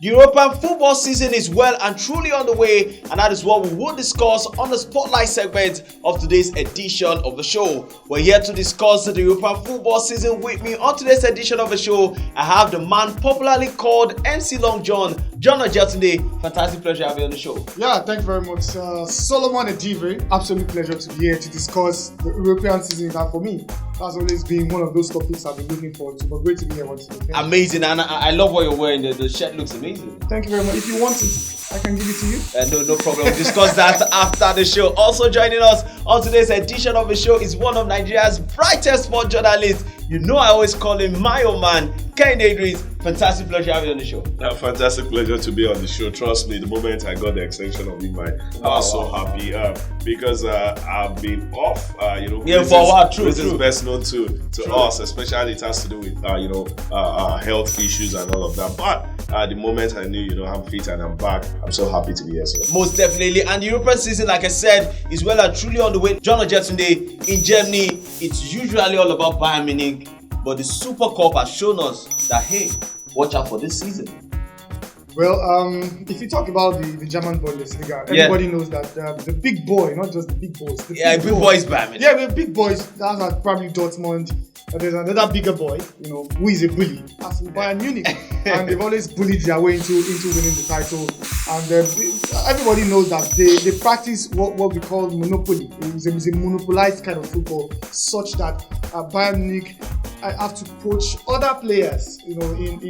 The European football season is well and truly on the way, and that is what we will discuss on the Spotlight segment of today's edition of the show. We're here to discuss the European football season. With me on today's edition of the show, I have the man popularly called MC Long John Ojetunde. Fantastic pleasure having you on the show. Yeah, thank you very much. Solomon Edive, absolute pleasure to be here to discuss the European season. And for me, that's always been one of those topics I've been looking forward to. But great to be here once again. Amazing, and I love what you're wearing. The shirt looks amazing. Thank you very much. If you want it, I can give it to you. No problem. We'll discuss that after the show. Also joining us on today's edition of the show is one of Nigeria's brightest sport journalists. You know I always call him my old man, Ken Idris. Fantastic pleasure having you on the show. Fantastic pleasure to be on the show. Trust me, the moment I got the extension of invite, I was so happy because I've been off. For a while. True. This is best known to us, especially it has to do with health issues and all of that. But the moment I knew, I'm fit and I'm back, I'm so happy to be here. So. Most definitely. And the European season, like I said, is well and truly on the way. John Ojetunde, in Germany, it's usually all about Bayern Munich, but the Super Cup has shown us that, hey, watch out for this season. Well, if you talk about the German Bundesliga, everybody knows that the big boy, not just the big boys. Big boys Bayern Munich. Yeah, the big boys, that's probably Dortmund. There's another bigger boy, who is a bully. That's Bayern Munich. And they've always bullied their way into winning the title. And everybody knows that they practice what we call monopoly. It's a monopolized kind of football, such that Bayern Munich have to poach other players, in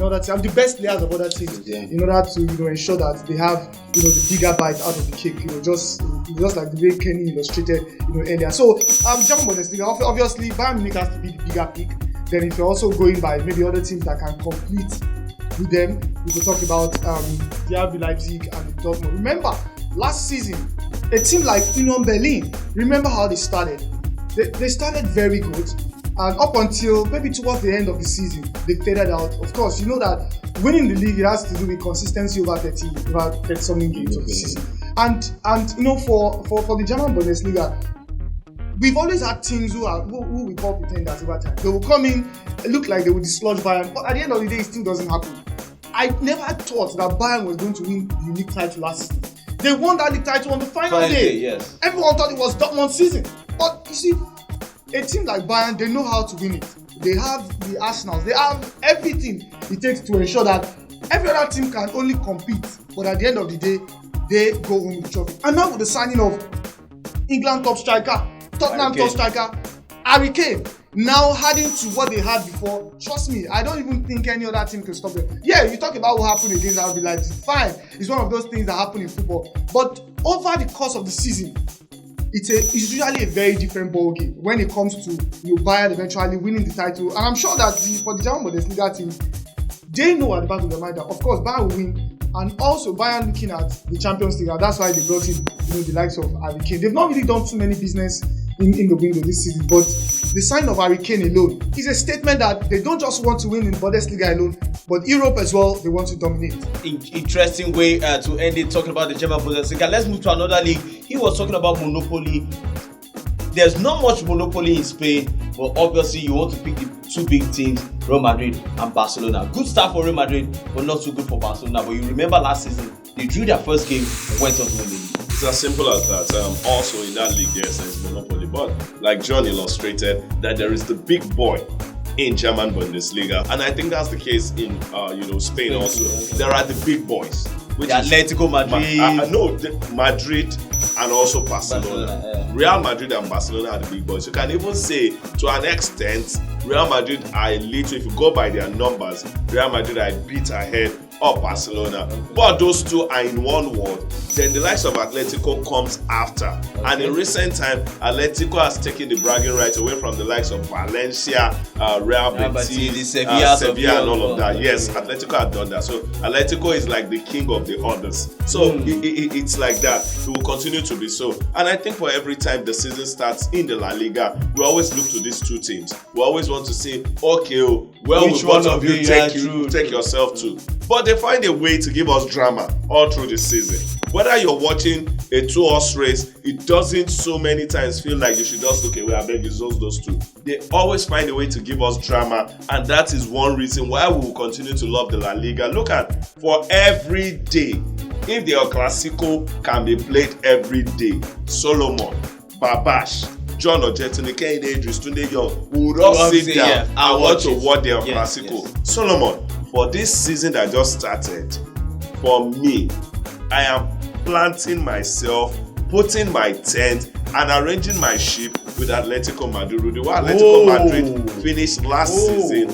order to have the best players of other teams, in order to ensure that they have the bigger bite out of the cake. Just like the way Kenny illustrated earlier. So German Bundesliga, obviously Bayern Munich has to be the bigger pick. Then if you're also going by maybe other teams that can compete with them, we could talk about the RB Leipzig and the Dortmund. Remember last season, a team like Union Berlin, remember how they started? They started very good. And up until maybe towards the end of the season, they faded out. Of course, you know that winning the league, it has to do with consistency over 30 something games of the season. And for the German Bundesliga, we've always had teams who we call pretenders over time. They will come in, look like they will dislodge Bayern, but at the end of the day, it still doesn't happen. I never thought that Bayern was going to win the league title last season. They won that league title on the final day. Yes. Everyone thought it was Dortmund's season. But you see, a team like Bayern, they know how to win it. They have the arsenals. They have everything it takes to ensure that every other team can only compete. But at the end of the day, they go home with the trophy. And now with the signing of England top striker, Tottenham top striker, Harry Kane, now adding to what they had before, trust me, I don't even think any other team can stop them. Yeah, you talk about what happened against RB Leipzig, fine. It's one of those things that happen in football. But over the course of the season, it's usually a very different ball game when it comes to Bayern eventually winning the title. And I'm sure that for the German Bundesliga team, they know at the back of their mind that of course Bayern will win, and also Bayern looking at the Champions League. That's why they brought in the likes of Harry Kane. They've not really done too many business in the window this season, but the sign of Harry Kane alone is a statement that they don't just want to win in Bundesliga alone, but Europe as well, they want to dominate. Interesting way to end it, talking about the German Bundesliga. Let's move to another league. He was talking about monopoly. There's not much monopoly in Spain, but obviously you want to pick the two big teams, Real Madrid and Barcelona. Good start for Real Madrid, but not so good for Barcelona. But you remember last season, they drew their first game and went on to win the league. It's as simple as that. Also in that league, yes, there's monopoly. But like John illustrated, that there is the big boy in German Bundesliga, and I think that's the case in Spain also. There are the big boys, which is Atletico Madrid. Madrid and also Barcelona. Real Madrid and Barcelona are the big boys. You can even say to an extent, Real Madrid are if you go by their numbers, Real Madrid are a bit ahead of Barcelona. But those two are in one word. Then the likes of Atletico comes after. And in recent time, Atletico has taken the bragging rights away from the likes of Valencia, Real Betis, Sevilla and all of that. Yes, Atletico have done that. So Atletico is like the king of the others. So it's like that. It will continue to be so. And I think for every time the season starts in the La Liga, we always look to these two teams. We always want to say, okay, where will both of you take yourself to? But they find a way to give us drama all through the season. whether you're watching a 2-horse race, it doesn't so many times feel like you should just look away. I beg you, those two. They always find a way to give us drama, and that is one reason why we will continue to love the La Liga. Look at, for every day, if the El Clasico can be played every day, Solomon, Babash, John Ojetuni, Kehinde Idris, Tunde Young, we would all sit down and want to watch the El Clasico. Yes. Solomon, for this season that just started, for me, I am planting myself, putting my tent, and arranging my ship with Atletico Madrid. The way Atletico Madrid finished last season.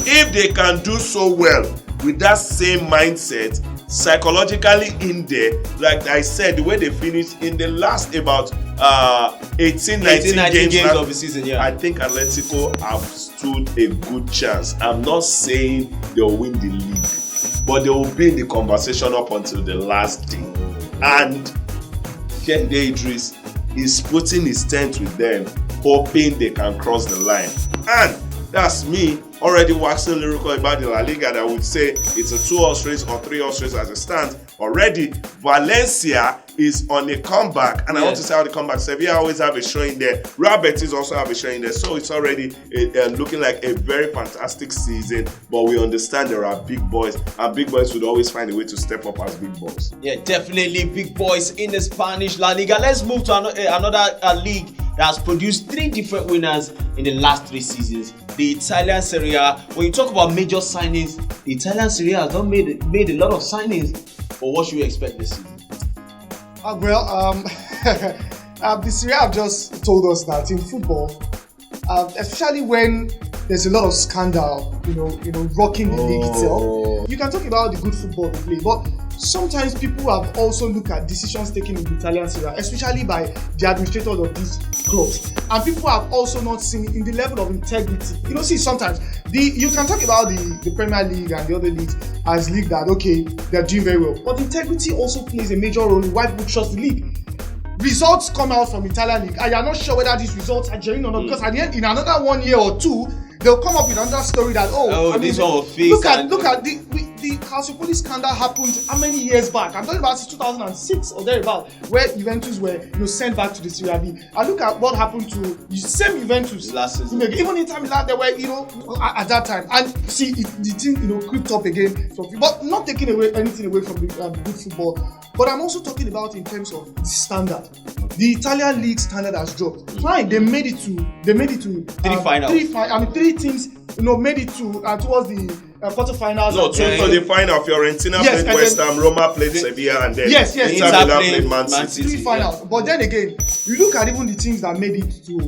If they can do so well with that same mindset, psychologically in there, like I said, the way they finished in the last about 18, 19 games of the season, I think Atletico have stood a good chance. I'm not saying they'll win the league, but they will be in the conversation up until the last day. And Kehinde Idris is putting his tent with them, hoping they can cross the line. And that's me already waxing lyrical about the La Liga, that would say it's a 2-horse race or 3-horse race as it stands. Already, Valencia is on a comeback, and I want to say how the comeback. Sevilla always have a showing there. Real Betis also have a showing there, so it's already looking like a very fantastic season. But we understand there are big boys, and big boys would always find a way to step up as big boys. Yeah, definitely big boys in the Spanish La Liga. Let's move to another league that has produced 3 different winners in the last 3 seasons. The Italian Serie A. When you talk about major signings, the Italian Serie A has not made a lot of signings. But what should we expect this season? The Serie A have just told us that in football, especially when there's a lot of scandal, rocking the league itself, you can talk about the good football they play, but sometimes people have also looked at decisions taken in the Italian Serie A, especially by the administrators of these clubs, and people have also not seen in the level of integrity. Sometimes you can talk about the Premier League and the other leagues as league that they're doing very well, but integrity also plays a major role in why people trust the league. Results come out from Italian league, and you're not sure whether these results are genuine or not, because at the end, in another 1 year or 2, they'll come up with another story that this one will fix. Look at the Calciopoli scandal happened how many years back? I'm talking about 2006 or thereabout, where Juventus were sent back to the Serie B. And look at what happened to the same Juventus last season. Even Inter Milan, they were at that time. And see, the thing crept up again. But not taking anything away from the good football. But I'm also talking about in terms of the standard. The Italian league standard has dropped. Fine, they made it to 3 finals. 3 teams made it to towards the quarterfinals. No, to the final. Fiorentina played West Ham, Roma played Sevilla, and then Inter Milan played Man City. 3 finals. But then again, you look at even the teams that made it to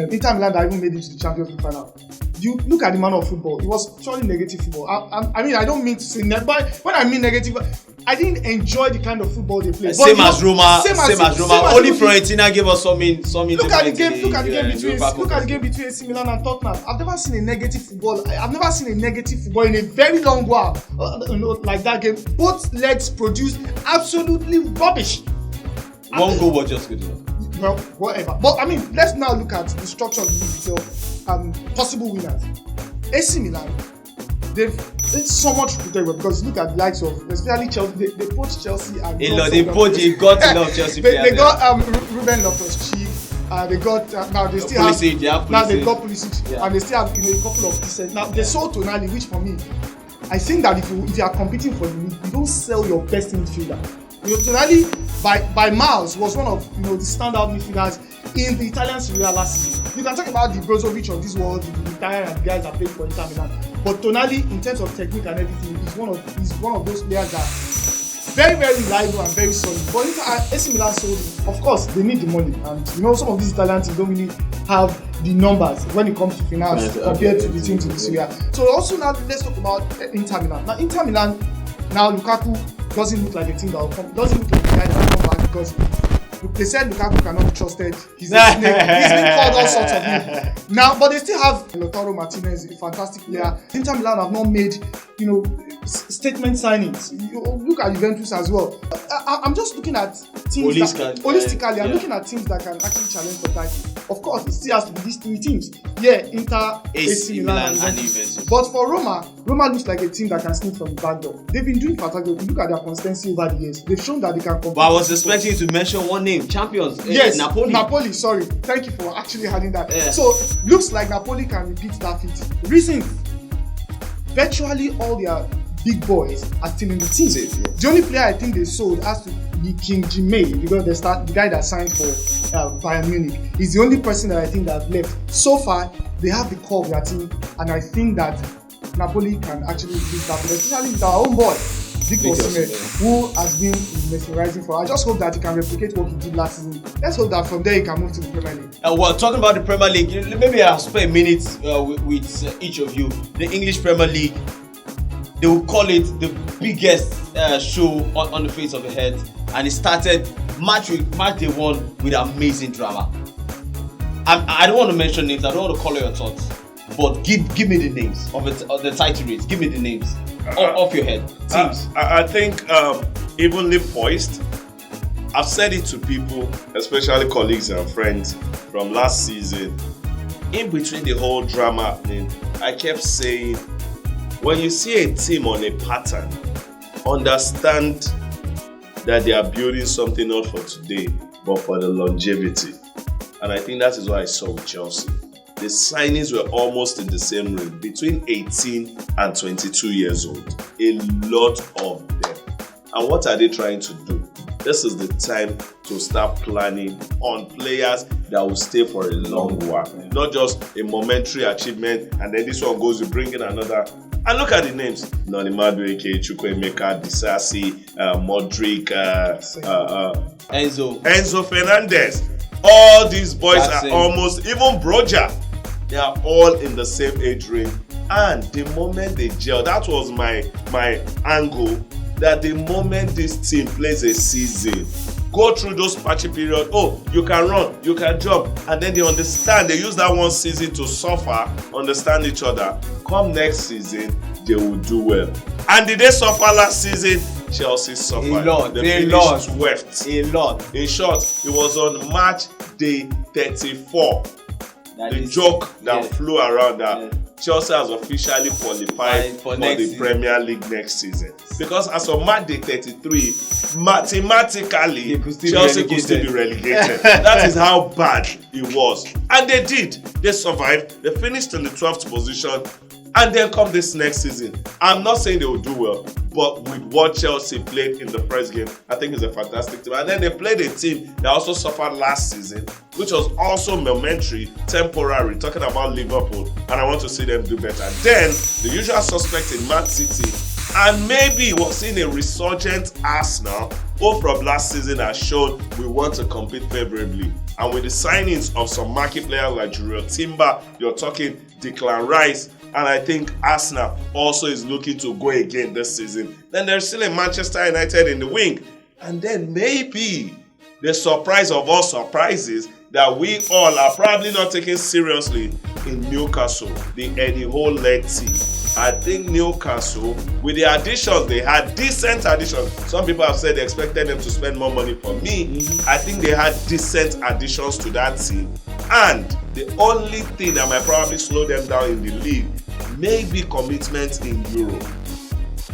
Inter Milan that even made it to the Champions League final. You look at the manner of football. It was purely negative football. I mean, I don't mean to say but when I mean negative, I didn't enjoy the kind of football they played. Same as Roma. Only Fiorentina gave us something. Look at the game between AC Milan and Tottenham. I've never seen a negative football. I've never seen a negative football in a very long while. Like that game, both legs produced absolutely rubbish. One goal was just good enough. Well, whatever. But I mean, let's now look at the structure of the league itself. Possible winners. AC Milan. They've so much recruited because look at the likes of, especially Chelsea. They poached Chelsea and they got a lot of Chelsea players. They got Ruben Loftus-Cheek. They got now they still have now they got Pulisic, and they still have a couple of decent. Now they sold Tonali, which for me, I think that if you are competing for the league, you don't sell your best midfielder. Tonali by miles was one of the standout midfielders in the Italian Serie A last season. You can talk about the Brozovic of this world, the Italian and the guys that played for Inter Milan. But Tonali, in terms of technique and everything, is one of those players that very, very reliable and very solid. But AC Milan sold him. Of course, they need the money, and some of these Italian teams don't really have the numbers when it comes to finance compared to the teams in the Serie A. So also now let's talk about Inter Milan. Now Inter Milan, now Lukaku doesn't look like a team that will come. Doesn't look like a guy that will come back because they said Lukaku cannot be trusted. He's been called all sorts of things. Now, but they still have Lautaro Martinez, a fantastic player. Inter Milan have not made, statement signings. Look at Juventus as well. I'm just looking at teams Police that, can- holistically, I'm yeah. looking at teams that can actually challenge for title. Of course, it still has to be these three teams. Yeah, Inter, AC Milan, and Juventus. Juventus. But for Roma looks like a team that can sneak from the back door. They've been doing fantastic. If you look at their consistency over the years, they've shown that they can compete. But I was expecting you to mention one name, champions. Yes, Napoli. Sorry, thank you for actually adding that. Yeah. So looks like Napoli can repeat that feat. Reason: virtually all their big boys are still in the team. Yeah. The only player I think they sold has to be King Jimmy, because the guy that signed for Bayern Munich is the only person that I think that have left. So far, they have the core of their team, and I think that Napoli can actually beat that, especially with our own boy, Victor Osimhen, who has been mesmerizing for. I just hope that he can replicate what he did last season. Let's hope that from there he can move to the Premier League. Well, talking about the Premier League, maybe I'll spend a minute with each of you. The English Premier League, they will call it the biggest show on the face of the earth, and it started match day one with amazing drama. I don't want to mention names. I don't want to call your thoughts, but give me the names of the title race. Give me the names off your head. Teams. I think evenly poised. I've said it to people, especially colleagues and friends from last season. In between the whole drama happening, I kept saying, when you see a team on a pattern, understand that they are building something not for today, but for the longevity. And I think that is what I saw with Chelsea. The signings were almost in the same range, between 18 and 22 years old. A lot of them. And what are they trying to do? This is the time to start planning on players that will stay for a long while. Not just a momentary achievement and then this one goes, you bring in another. And look at the names: Noni Madueke, Chukwuemeka, Disasi, Modric, Enzo Fernandez. All these boys are almost, even Broja, they are all in the same age range. And the moment they gel, that was my angle, that the moment this team plays a season, go through those patchy periods, oh, you can run, you can jump, and then they understand, they use that one season to suffer, understand each other. Come next season, they will do well. And did they suffer last season? Chelsea suffered. A lot. They finished 12th. A lot. In short, it was on March day 34. The joke that flew around that Chelsea has officially qualified for the Premier League next season. Because as of March day 33, mathematically, Chelsea could still be relegated. That is how bad it was. And they did. They survived. They finished in the 12th position. And then come this next season. I'm not saying they will do well, but with what Chelsea played in the first game, I think it's a fantastic team. And then they played a team that also suffered last season, which was also momentary, temporary, talking about Liverpool. And I want to see them do better. Then, the usual suspect in Man City, and maybe we're seeing a resurgent Arsenal, who from last season has shown we want to compete favorably. And with the signings of some marquee players like Jurriel Timber, you're talking Declan Rice, and I think Arsenal also is looking to go again this season. Then there's still a Manchester United in the wing. And then maybe the surprise of all surprises that we all are probably not taking seriously in Newcastle, the Eddie Howe-led team. I think Newcastle, with the additions, they had decent additions. Some people have said they expected them to spend more money. For me, I think they had decent additions to that team. And the only thing that might probably slow them down in the league may be commitment in Europe.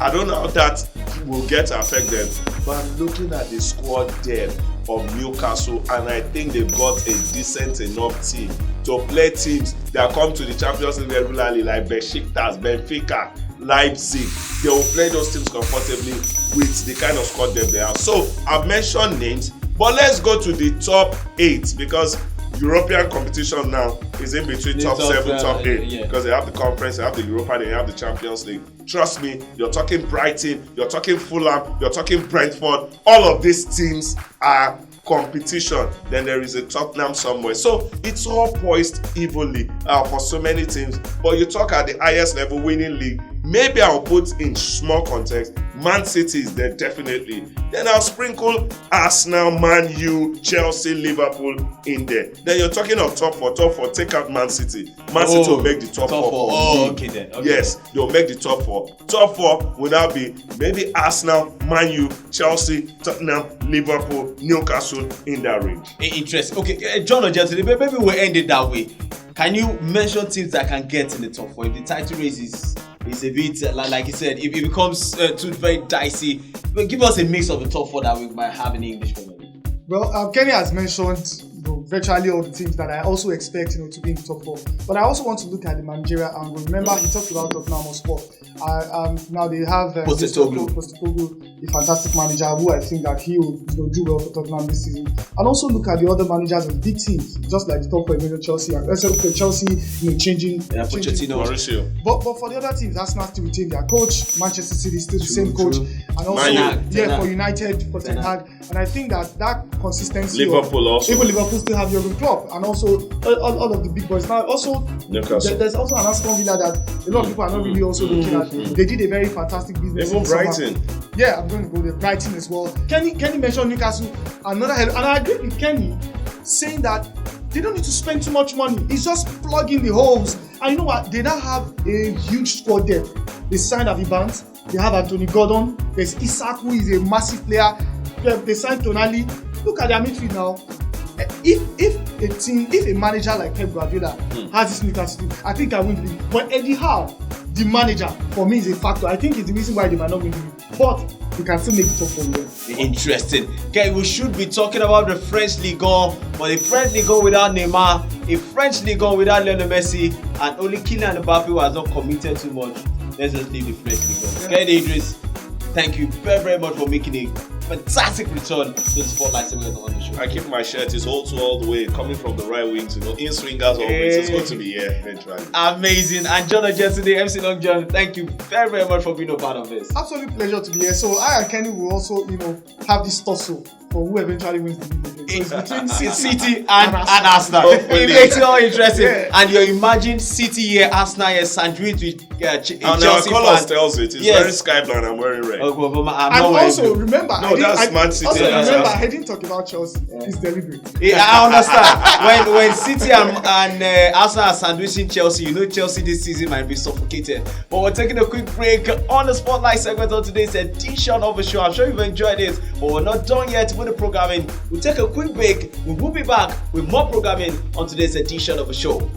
I don't know how that will get to affect them, but I'm looking at the squad depth of Newcastle, and I think they've got a decent enough team to play teams that come to the Champions League regularly, like Besiktas, Benfica, Leipzig. They will play those teams comfortably with the kind of squad depth they have. So I've mentioned names, but let's go to the top 8, because European competition now is in between top 7, top 8, because they have the conference, they have the Europa, they have the Champions League. Trust me, you're talking Brighton, you're talking Fulham, you're talking Brentford. All of these teams are competition. Then there is a Tottenham somewhere. So it's all poised evenly for so many teams. But you talk at the highest level winning league, maybe I'll put in small context. Man City is there definitely. Then I'll sprinkle Arsenal, Man U, Chelsea, Liverpool in there. Then you're talking of top four. Take out Man City. Man City will make the top four. Oh, okay then. Okay. Yes, they'll make the top four. Top four will now be maybe Arsenal, Man U, Chelsea, Tottenham, Liverpool, Newcastle in that range. Interesting. Okay, John Ojetide, maybe we'll end it that way. Can you mention teams that can get in the top four? If the title race is a bit, like you said, if it becomes too very dicey, but give us a mix of the top four that we might have in the English Premier League. Well, Kenny has mentioned virtually all the teams that I also expect to be in the top four. But I also want to look at the managerial angle. Remember, he talked about Tottenham Hotspur. Now they have Postecoglou, a fantastic manager who I think that he will do well for Tottenham this season. And also look at the other managers of big teams, just like the top four major Chelsea. And Chelsea, changing. Mauricio. But for the other teams, Arsenal still retain their coach. Manchester City still the same coach. And also, for United, for Ten Hag. And I think that consistency. Liverpool also. Even Liverpool still have Jurgen Klopp, and also all of the big boys. Now, also there's also an Aston Villa that a lot of people are not really also looking at. They did a very fantastic business. Even Brighton. Yeah, I'm going to go there. Brighton as well. Kenny mentioned Newcastle, and I agree with Kenny saying that they don't need to spend too much money. It's just plugging the holes. And you know what? They now have a huge squad depth. They signed Harvey Barnes. They have Anthony Gordon. There's Isak, who is a massive player. They signed Tonali. Look at their midfield now. If a manager like Pep Guardiola has this Newcastle team, I think I win the league. But Eddie Howe, the manager, for me is a factor. I think it's the reason why they might not win the league. But we can still make it top for them. Interesting. Okay, we should be talking about the French Ligue 1, but the French Ligue 1 without Neymar, a French Ligue 1 without Lionel Messi, and only Kylian Mbappe who has not committed too much. Let's just leave the French Ligue 1. Okay, Idris, thank you very, very much for making a fantastic return to the Spotlight segment on the show. I keep my shirt, it's all the way, coming from the right wing to in swingers always. It's good to be here eventually. Amazing. And John Ojetide, MC Long John, thank you very, very much for being a part of this. Absolute pleasure to be here. So I and Kenny will also, have this tussle for who eventually wins the league. So it's between City and Arsenal. It makes it all interesting. Yeah. And you imagine City here, Arsenal here, sandwich with Chelsea colours tells it. It's very sky blue and I'm wearing red. Remember, that's Man City. Also remember, I didn't talk about Chelsea. It's deliberate. Yeah, I understand. when City and Arsenal are sandwiching Chelsea, Chelsea this season might be suffocated. But we're taking a quick break on the Spotlight segment on today's edition of the show. I'm sure you've enjoyed it, but we're not done yet with the programming. We'll take a quick break. We will be back with more programming on today's edition of the show.